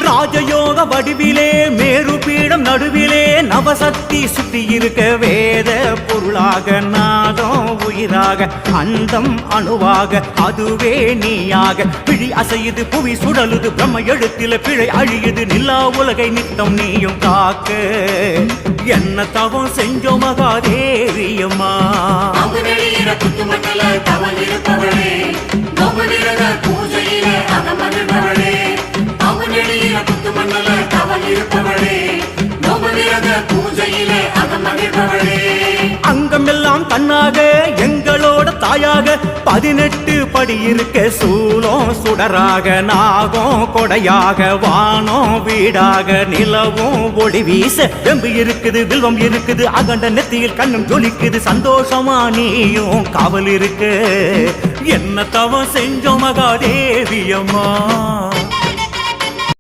ராஜயோக வடிவிலே மேரு பீடம் நடுவிலே நவசக்தி சுத்தி இருக்க வேத பொருளாக நாதம் உயிராக அண்டம் அணுவாக அதுவே நீயாக பிழி அசையுது புவி சுடலுது பிரம்ம எழுத்தில பிழை அழியுது நிலா உலகை நித்தம் நீயும் காக்க என்ன தவம் செஞ்சோ மகாதேவியம்மா அங்கமெல்லாம் தன்னாக எங்களோட தாயாக 18 படி இருக்க சூலம் சுடராக நாகம் கொடையாக வானம் வீடாக நிலவும் ஒளி வீச வெம்பு இருக்குது வில்வம் இருக்குது அகண்ட நெத்தியில் கண்ணும் ஜொலிக்குது சந்தோஷமா நீயும் காவல் இருக்கு என்ன தவம் செஞ்சோம் மகாதேவியம்மா